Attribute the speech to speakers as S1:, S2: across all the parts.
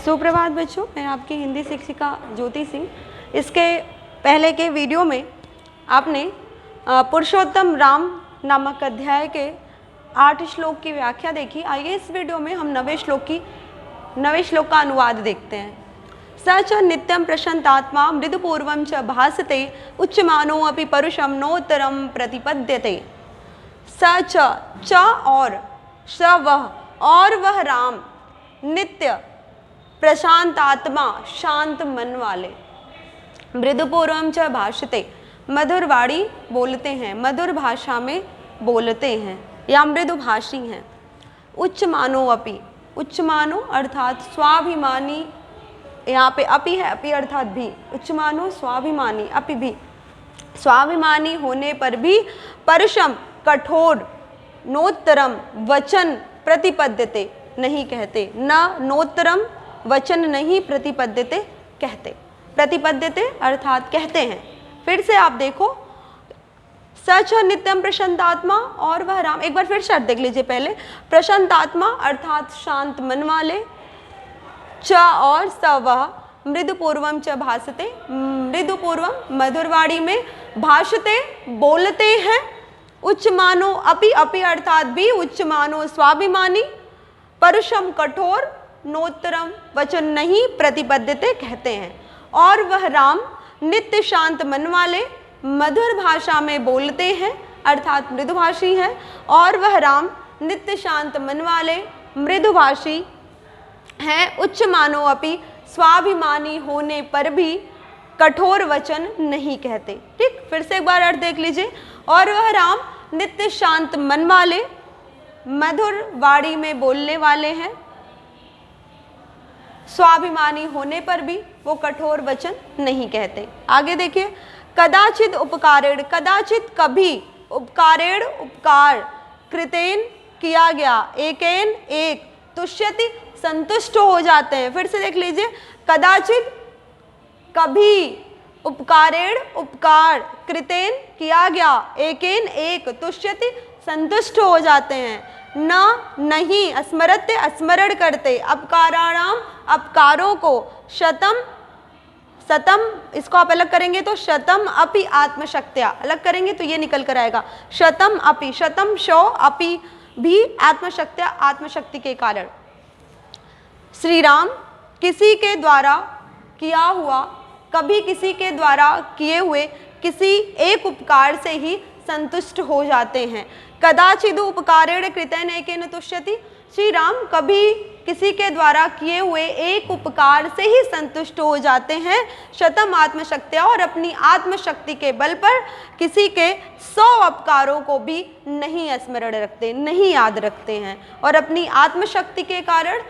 S1: सुप्रभात बच्चों, मैं आपकी हिंदी शिक्षिका ज्योति सिंह। इसके पहले के वीडियो में आपने पुरुषोत्तम राम नामक अध्याय के 8 श्लोक की व्याख्या देखी। आइए इस वीडियो में हम 9वें श्लोक का अनुवाद देखते हैं। स च नित्यं प्रशांतात्मा मृदुपूर्वं च भासते उच्यमानो अपि परुषं नोत्तरं प्रतिपद्यते। स च और स वह और वह राम नित्य प्रशांत आत्मा शांत मन वाले, मृदुपूर्वम च भाषते मधुर वाणी बोलते हैं, मधुर भाषा में बोलते हैं या मृदुभाषी हैं। उच्च मानो अपि, उच्च मानो अर्थात स्वाभिमानी, यहाँ पे अपि है, अपि अर्थात भी, उच्च मानो स्वाभिमानी, अपि भी स्वाभिमानी होने पर भी परुषम कठोर नोत्तरम वचन प्रतिपद्यते नहीं कहते, न नोत्तरम वचन नहीं प्रतिपद्यते कहते। प्रतिपद्यते अर्थात कहते हैं। फिर से आप देखो, सच नित्यम प्रशांतात्मा और वह राम, एक बार फिर शर्त देख लीजिए पहले। प्रशांतात्मा अर्थात शांत मन वाले, च और स वह मृदुपूर्वम च भासते, मृदुपूर्वम मधुरवाणी में, भाषते बोलते हैं, उच्च मानो अपि, अपि अर्थात भी, उच्च मानो स्वाभिमानी, परुषम कठोर, नोत्तरम वचन नहीं प्रतिपद्यते कहते हैं। और वह राम नित्य शांत मन वाले, मधुर भाषा में बोलते हैं अर्थात मृदुभाषी है। और वह राम नित्य शांत मन वाले, मृदुभाषी हैं, उच्च मानो अपि स्वाभिमानी होने पर भी कठोर वचन नहीं कहते। ठीक, फिर से एक बार अर्थ देख लीजिए। और वह राम नित्य शांत मन वाले, मधुर वाणी में बोलने वाले हैं, स्वाभिमानी होने पर भी वो कठोर वचन नहीं कहते। आगे देखिए, कदाचित उपकारेण, कदाचित कभी, उपकारेण उपकार, कृतेन किया गया, एकेन एक, तुष्यति संतुष्ट हो जाते हैं। फिर से देख लीजिए, कदाचित कभी, उपकारेण उपकार, कृतेन किया गया, एकेन एक, तुष्यति संतुष्ट हो जाते हैं। न नहीं, स्मरते स्मरण करते, अपकाराणाम अपकारों को, शतम सतम, इसको आप अलग करेंगे तो शतम अपि आत्मशक्त्या, अलग करेंगे तो ये निकल कर आएगा शतम अपि, शतम शो अपि भी आत्मशक्त्या, आत्मशक्ति के कारण। श्री राम किसी के द्वारा किया हुआ, कभी किसी के द्वारा किए हुए किसी एक उपकार से ही संतुष्ट हो जाते हैं। कदाचिद उपकारेण कृतेन एकेन तुष्यति, श्री राम कभी किसी के द्वारा किए हुए एक उपकार से ही संतुष्ट हो जाते हैं। शतम आत्मशक्त्या, और अपनी आत्मशक्ति के बल पर किसी के 100 उपकारों को भी नहीं स्मरण रखते, नहीं याद रखते हैं, और अपनी आत्मशक्ति के कारण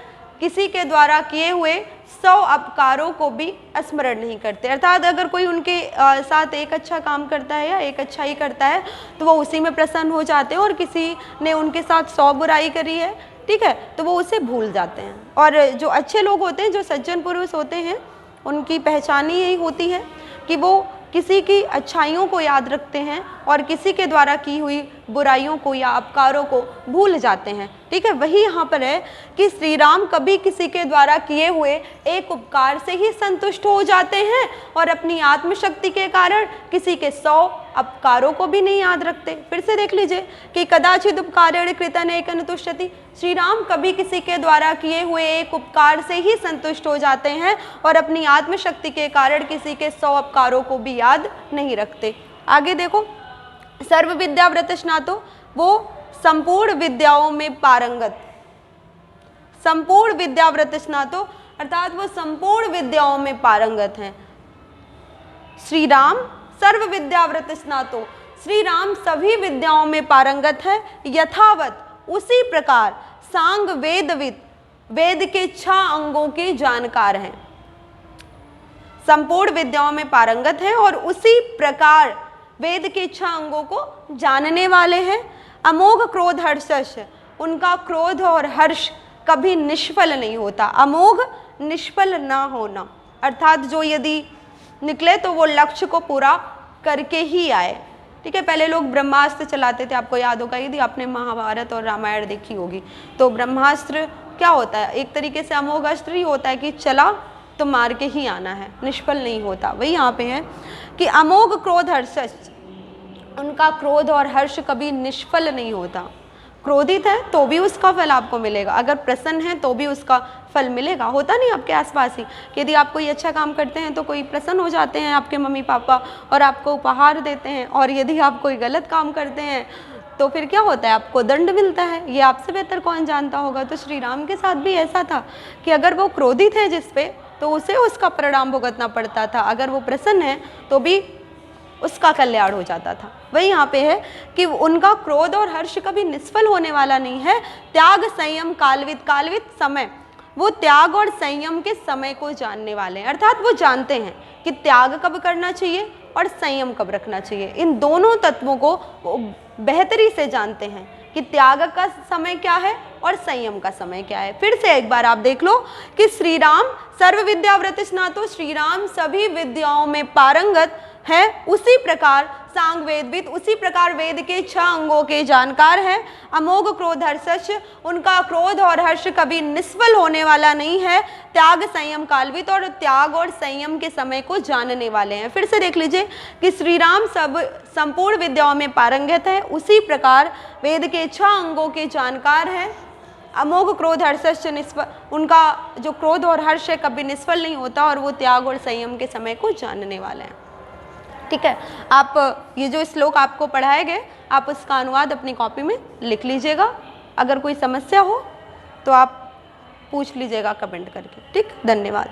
S1: किसी के द्वारा किए हुए 100 उपकारों को भी स्मरण नहीं करते। अर्थात अगर कोई उनके साथ एक अच्छा काम करता है या एक अच्छाई करता है तो वो उसी में प्रसन्न हो जाते हैं, और किसी ने उनके साथ 100 बुराई करी है, ठीक है, तो वो उसे भूल जाते हैं। और जो अच्छे लोग होते हैं, जो सज्जन पुरुष होते हैं, उनकी पहचान ही यही होती है कि वो किसी की अच्छाइयों को याद रखते हैं और किसी के द्वारा की हुई बुराइयों को या अपकारों को भूल जाते हैं। ठीक है, वही यहाँ पर है कि श्री राम कभी किसी के द्वारा किए हुए एक उपकार से ही संतुष्ट हो जाते हैं, और अपनी आत्मशक्ति के कारण किसी के 100 अपकारों को भी नहीं याद रखते। फिर से देख लीजिए कि कदाचित उपकारेण कृतेन एकेन तुष्यति, श्री राम कभी किसी के द्वारा किए हुए एक उपकार से ही संतुष्ट हो जाते हैं, और अपनी आत्मशक्ति के कारण किसी के 100 अपकारों को भी याद नहीं रखते। आगे देखो, सर्व विद्या व्रत स्नातो, वो संपूर्ण विद्याओं में पारंगत, संपूर्ण विद्या व्रत स्नातो अर्थात वो संपूर्ण विद्याओं में पारंगत हैं। श्री राम सर्व विद्या व्रत स्नातो, श्री राम सभी विद्याओं में पारंगत है। यथावत, उसी प्रकार, सांग वेदविद, वेद के 6 अंगों के जानकार हैं। संपूर्ण विद्याओं में पारंगत है और उसी प्रकार वेद के 6 अंगों को जानने वाले हैं। अमोघ क्रोध हर्षश, उनका क्रोध और हर्ष कभी निष्फल नहीं होता। अमोघ, निष्फल ना होना, अर्थात जो यदि निकले तो वो लक्ष्य को पूरा करके ही आए। ठीक है, पहले लोग ब्रह्मास्त्र चलाते थे, आपको याद होगा यदि आपने महाभारत और रामायण देखी होगी तो ब्रह्मास्त्र क्या होता है, एक तरीके से अमोघ अस्त्र ही होता है कि चला तो मार के ही आना है, निष्फल नहीं होता। वही यहाँ पे है कि अमोघ क्रोध हर्ष, उनका क्रोध और हर्ष कभी निष्फल नहीं होता। क्रोधित है तो भी उसका फल आपको मिलेगा, अगर प्रसन्न है तो भी उसका फल मिलेगा। होता नहीं आपके आसपास ही कि यदि आप कोई अच्छा काम करते हैं तो कोई प्रसन्न हो जाते हैं आपके मम्मी पापा और आपको उपहार देते हैं, और यदि आप कोई गलत काम करते हैं तो फिर क्या होता है, आपको दंड मिलता है। ये आपसे बेहतर कौन जानता होगा। तो श्री राम के साथ भी ऐसा था कि अगर वो क्रोधित है जिस पे, तो उसे उसका परिणाम भुगतना पड़ता था, अगर वो प्रसन्न है तो भी उसका कल्याण हो जाता था। वही यहाँ पे है कि उनका क्रोध और हर्ष कभी निष्फल होने वाला नहीं है। त्याग संयम कालवित, कालवित समय, वो त्याग और संयम के समय को जानने वाले हैं, अर्थात वो जानते हैं कि त्याग कब करना चाहिए और संयम कब रखना चाहिए। इन दोनों तत्वों को वो बेहतरी से जानते हैं कि त्याग का समय क्या है और संयम का समय क्या है। फिर से एक बार आप देख लो कि श्री राम सर्व विद्याव्रत स्नातो, श्री राम सभी विद्याओं में पारंगत है। उसी प्रकार सांग वेदविद, उसी प्रकार वेद के 6 अंगों के जानकार हैं। अमोघ क्रोध हर्ष, उनका क्रोध और हर्ष कभी निष्फल होने वाला नहीं है। त्याग संयम कालवित, और त्याग और संयम के समय को जानने वाले हैं। फिर से देख लीजिए कि श्री राम सब संपूर्ण विद्याओं में पारंगत है, उसी प्रकार वेद के 6 अंगों के जानकार हैं। अमोघ क्रोध हर्ष निष्फल, उनका जो क्रोध और हर्ष है कभी निष्फल नहीं होता, और वो त्याग और संयम के समय को जानने वाले हैं। ठीक है, आप ये जो श्लोक आपको पढ़ाए गए, आप उसका अनुवाद अपनी कॉपी में लिख लीजिएगा। अगर कोई समस्या हो तो आप पूछ लीजिएगा कमेंट करके। ठीक, धन्यवाद।